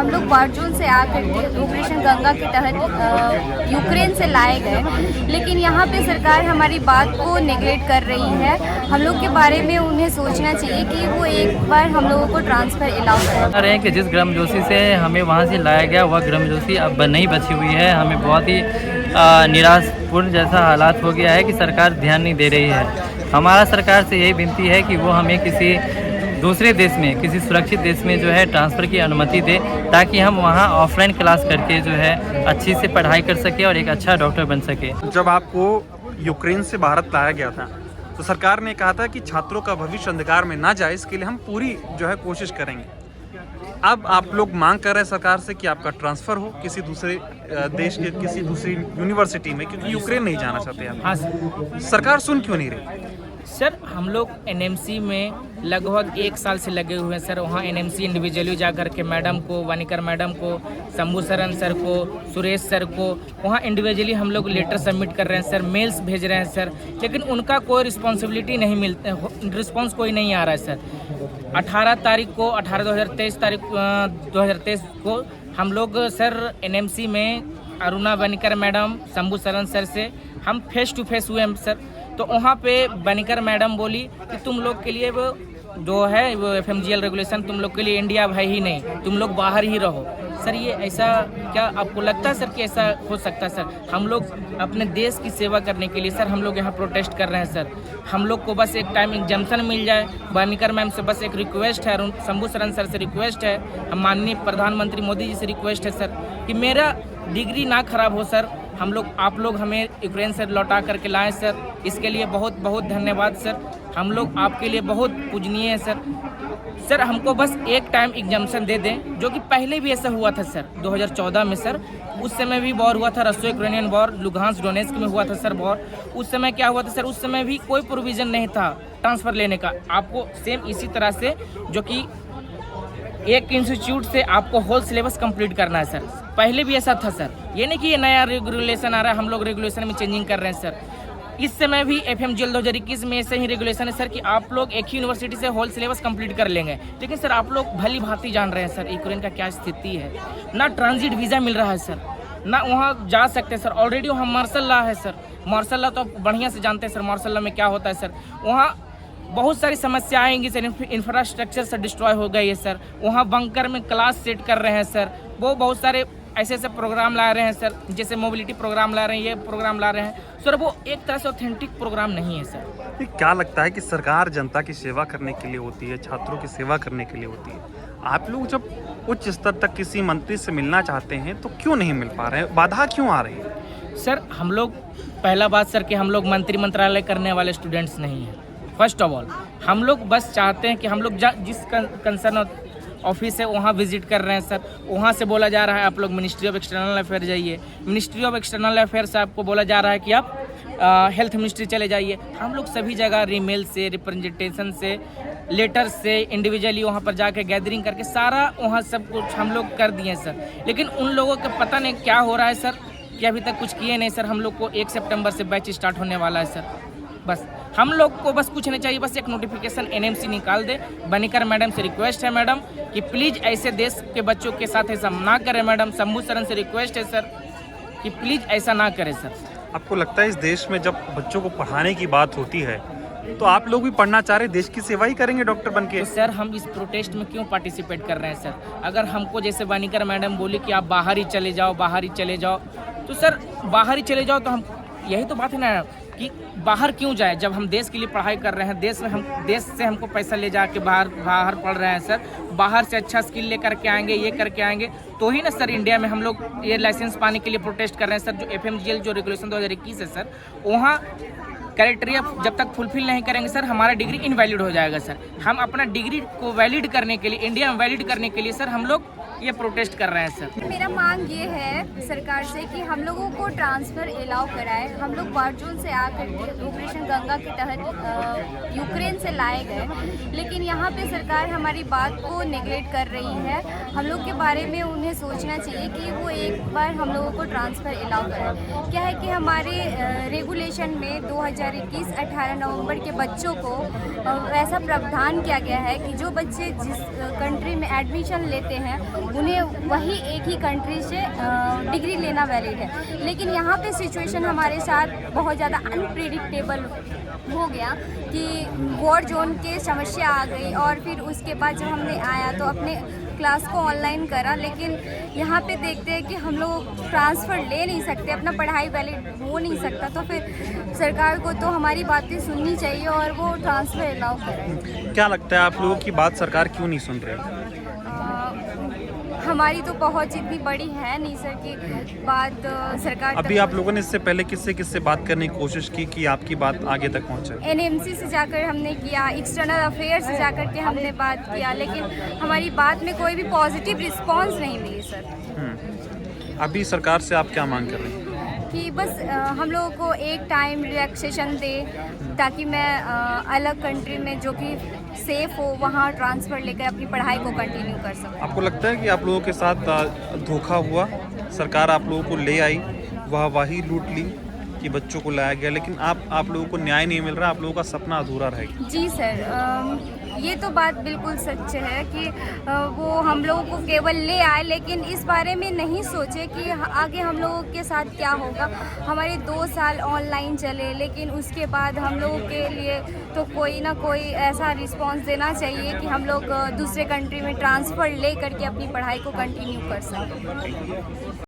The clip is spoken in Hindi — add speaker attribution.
Speaker 1: हम लोग वारजोन से आकर के ऑपरेशन गंगा के तहत यूक्रेन से लाए गए, लेकिन यहाँ पे सरकार हमारी बात को नेगलेक्ट कर रही है। हम लोग के बारे में उन्हें सोचना चाहिए कि वो एक बार हम लोगों को ट्रांसफ़र अलाउ करें।
Speaker 2: रहे हैं कि जिस गर्मजोशी से हमें वहाँ से लाया गया वह गर्मजोशी अब नहीं बची हुई है। हमें बहुत ही निराशपूर्ण जैसा हालात हो गया है कि सरकार ध्यान नहीं दे रही है। हमारा सरकार से यही विनती है कि वो हमें किसी दूसरे देश में, किसी सुरक्षित देश में जो है ट्रांसफ़र की अनुमति दे, ताकि हम वहाँ ऑफलाइन क्लास करके जो है अच्छी से पढ़ाई कर सके और एक अच्छा डॉक्टर बन सके।
Speaker 3: जब आपको यूक्रेन से भारत लाया गया था तो सरकार ने कहा था कि छात्रों का भविष्य अंधकार में ना जाए, इसके लिए हम पूरी जो है कोशिश करेंगे। अब आप लोग मांग कर रहे हैं सरकार से कि आपका ट्रांसफ़र हो किसी दूसरे देश के किसी दूसरी यूनिवर्सिटी में, क्योंकि यूक्रेन नहीं जाना चाहते आप।
Speaker 4: हाँ सर।
Speaker 3: सरकार सुन क्यों नहीं रही?
Speaker 4: सर हम लोग एनएमसी में लगभग 1 साल से लगे हुए हैं सर। वहाँ एनएमसी इंडिविजुअली जा कर के मैडम को, वानिकर मैडम को, शंभू सरन सर को, सुरेश सर को वहाँ इंडिविजुअली हम लोग लेटर सबमिट कर रहे हैं सर, मेल्स भेज रहे हैं सर, लेकिन उनका कोई रिस्पॉन्सिबिलिटी नहीं मिलता, रिस्पॉन्स कोई नहीं आ रहा है सर। 18 तारीख को 2023 को हम लोग सर एनएमसी में अरुणा वानिकर मैडम, शंभू सरन सर से हम फेस टू फेस हुए हैं सर। तो वहाँ पे वानिकर मैडम बोली कि तुम लोग के लिए वो जो है वो FMGL रेगुलेशन तुम लोग के लिए इंडिया है ही नहीं, तुम लोग बाहर ही रहो। सर ये ऐसा क्या आपको लगता है सर कि ऐसा हो सकता है सर? हम लोग अपने देश की सेवा करने के लिए सर हम लोग यहाँ प्रोटेस्ट कर रहे हैं सर। हम लोग को बस एक टाइम एग्जाम्पशन मिल जाए। वानिकर मैम से बस एक रिक्वेस्ट है, शंभू सरन सर से रिक्वेस्ट है, हम माननीय प्रधानमंत्री मोदी जी से रिक्वेस्ट है सर कि मेरा डिग्री ना खराब हो सर। हम लोग आप लोग हमें यूक्रेन से लौटा करके लाएं सर, इसके लिए बहुत बहुत धन्यवाद सर। हम लोग आपके लिए बहुत पूजनीय है सर। सर हमको बस एक टाइम एग्जाम्पशन दे दें, जो कि पहले भी ऐसा हुआ था सर 2014 में सर। उस समय भी वॉर हुआ था, रशियो यूक्रेनियन वॉर, लुहांस्क डोनेट्स्क में हुआ था सर वॉर। उस समय क्या हुआ था सर? उस समय भी कोई प्रोविज़न नहीं था ट्रांसफ़र लेने का। आपको सेम इसी तरह से जो कि एक इंस्टीट्यूट से आपको होल सिलेबस कंप्लीट करना है सर। पहले भी ऐसा था सर, ये नहीं कि ये नया रेगुलेशन आ रहा है, हम लोग रेगुलेशन में चेंजिंग कर रहे हैं सर। इस समय भी FMGL 2021 में ऐसे ही रेगुलेशन है सर कि आप लोग एक ही यूनिवर्सिटी से होल सिलेबस कंप्लीट कर लेंगे। लेकिन सर आप लोग भली भांति जान रहे हैं सर यूक्रेन का क्या स्थिति है। ना ट्रांजिट वीज़ा मिल रहा है सर, ना वहाँ जा सकते हैं सर। ऑलरेडी वहाँ मार्शल लॉ है सर। मार्शल लॉ तो बढ़िया से जानते हैं सर, मार्शल लॉ में क्या होता है सर। वहाँ बहुत सारी समस्या आएंगी सर, इंफ्रास्ट्रक्चर से डिस्ट्रॉय हो गई है सर। वहाँ बंकर में क्लास सेट कर रहे हैं सर। वो बहुत सारे ऐसे ऐसे प्रोग्राम ला रहे हैं सर, जैसे मोबिलिटी प्रोग्राम ला रहे हैं, ये प्रोग्राम ला रहे हैं सर। वो एक तरह से ऑथेंटिक प्रोग्राम नहीं है सर।
Speaker 3: ये क्या लगता है कि सरकार जनता की सेवा करने के लिए होती है, छात्रों की सेवा करने के लिए होती है। आप लोग जब उच्च स्तर तक किसी मंत्री से मिलना चाहते हैं तो क्यों नहीं मिल पा रहे हैं? बाधा क्यों आ रही है?
Speaker 4: सर हम लोग, पहला बात सर कि हम लोग मंत्रालय करने वाले स्टूडेंट्स नहीं हैं। फर्स्ट ऑफ ऑल हम लोग बस चाहते हैं कि हम लोग जिस कंसर्न ऑफिस है वहाँ विजिट कर रहे हैं सर। वहाँ से बोला जा रहा है आप लोग मिनिस्ट्री ऑफ एक्सटर्नल अफेयर जाइए। मिनिस्ट्री ऑफ एक्सटर्नल अफेयर से आपको बोला जा रहा है कि आप हेल्थ मिनिस्ट्री चले जाइए। हम लोग सभी जगह रीमेल से, रिप्रेजेंटेशन से, लेटर से, इंडिविजुअली वहाँ पर जाके गैदरिंग करके सारा वहाँ सब कुछ हम लोग कर दिए सर। लेकिन उन लोगों का पता नहीं क्या हो रहा है सर कि अभी तक कुछ किए नहीं सर। हम लोग को 1 सितंबर से बैच स्टार्ट होने वाला है सर। बस हम लोग को बस कुछ नहीं चाहिए, बस एक नोटिफिकेशन एनएमसी निकाल दे। वानिकर मैडम से रिक्वेस्ट है मैडम कि प्लीज़ ऐसे देश के बच्चों के साथ ऐसा ना करें मैडम। शंभू सरन से रिक्वेस्ट है सर कि प्लीज़ ऐसा ना करें सर।
Speaker 3: आपको लगता है इस देश में जब बच्चों को पढ़ाने की बात होती है तो आप लोग भी पढ़ना चाह रहे, देश की सेवा ही करेंगे डॉक्टर बन के?
Speaker 4: तो सर हम इस प्रोटेस्ट में क्यों पार्टिसिपेट कर रहे हैं सर? अगर हमको जैसे वानिकर मैडम बोली कि आप बाहर ही चले जाओ, बाहर ही चले जाओ, तो सर बाहर ही चले जाओ। तो हम यही तो बात है ना कि बाहर क्यों जाए जब हम देश के लिए पढ़ाई कर रहे हैं। देश से हमको पैसा ले जाके बाहर पढ़ रहे हैं सर। बाहर से अच्छा स्किल लेकर के आएंगे, ये करके आएंगे तो ही ना सर इंडिया में हम लोग ये लाइसेंस पाने के लिए प्रोटेस्ट कर रहे हैं सर। जो FMGL जो रेगुलेशन 2021 है सर, वहाँ क्राइटेरिया जब तक फुलफिल नहीं करेंगे सर हमारा डिग्री इनवैलिड हो जाएगा सर। हम अपना डिग्री को वैलिड करने के लिए, इंडिया में वैलिड करने के लिए सर हम लोग ये प्रोटेस्ट कर रहे हैं सर।
Speaker 1: मेरा मांग ये है सरकार से कि हम लोगों को ट्रांसफ़र अलाउ कराए। हम लोग वारजोन से आकर के ऑपरेशन गंगा के तहत यूक्रेन से लाए गए, लेकिन यहाँ पे सरकार हमारी बात को नेगलेक्ट कर रही है। हम लोग के बारे में उन्हें सोचना चाहिए कि वो एक बार हम लोगों को ट्रांसफ़र अलाउ कराए। क्या है कि हमारे रेगुलेशन में 2021 18 नवंबर के बच्चों को ऐसा प्रावधान किया गया है कि जो बच्चे जिस कंट्री में एडमिशन लेते हैं उन्हें वही एक ही कंट्री से डिग्री लेना वैलिड है। लेकिन यहाँ पे सिचुएशन हमारे साथ बहुत ज़्यादा अनप्रिडिक्टेबल हो गया कि वॉर जोन के समस्या आ गई, और फिर उसके बाद जब हमने आया तो अपने क्लास को ऑनलाइन करा, लेकिन यहाँ पे देखते हैं कि हम लोग ट्रांसफ़र ले नहीं सकते, अपना पढ़ाई वैलिड हो नहीं सकता। तो फिर सरकार को तो हमारी बातें सुननी चाहिए और वो ट्रांसफ़र अलाउ करें।
Speaker 3: क्या लगता है आप लोगों की बात सरकार क्यों नहीं सुन रही?
Speaker 1: हमारी तो पहुंच इतनी बड़ी है नहीं सर कि बात सरकार
Speaker 3: अभी आप लोगों ने इससे पहले किससे बात करने की कोशिश की कि आपकी बात आगे तक पहुंचे?
Speaker 1: एनएमसी से जाकर हमने किया, एक्सटर्नल अफेयर से जाकर के हमने बात किया, लेकिन हमारी बात में कोई भी पॉजिटिव रिस्पांस नहीं मिली सर।
Speaker 3: अभी सरकार से आप क्या मांग कर रहे हैं?
Speaker 1: कि बस हम लोगों को एक टाइम रिलैक्सेशन दे, ताकि मैं अलग कंट्री में जो कि सेफ़ हो वहाँ ट्रांसफ़र लेकर अपनी पढ़ाई को कंटिन्यू कर सकूँ।
Speaker 3: आपको लगता है कि आप लोगों के साथ धोखा हुआ? सरकार आप लोगों को ले आई, वाही लूट ली कि बच्चों को लाया गया, लेकिन आप लोगों को न्याय नहीं मिल रहा, आप लोगों का सपना अधूरा रह गया।
Speaker 1: जी सर, ये तो बात बिल्कुल सच है कि वो हम लोगों को केवल ले आए, लेकिन इस बारे में नहीं सोचे कि आगे हम लोगों के साथ क्या होगा। हमारे 2 साल ऑनलाइन चले, लेकिन उसके बाद हम लोगों के लिए तो कोई ना कोई ऐसा रिस्पांस देना चाहिए कि हम लोग दूसरे कंट्री में ट्रांसफ़र ले करके अपनी पढ़ाई को कंटिन्यू कर सकें।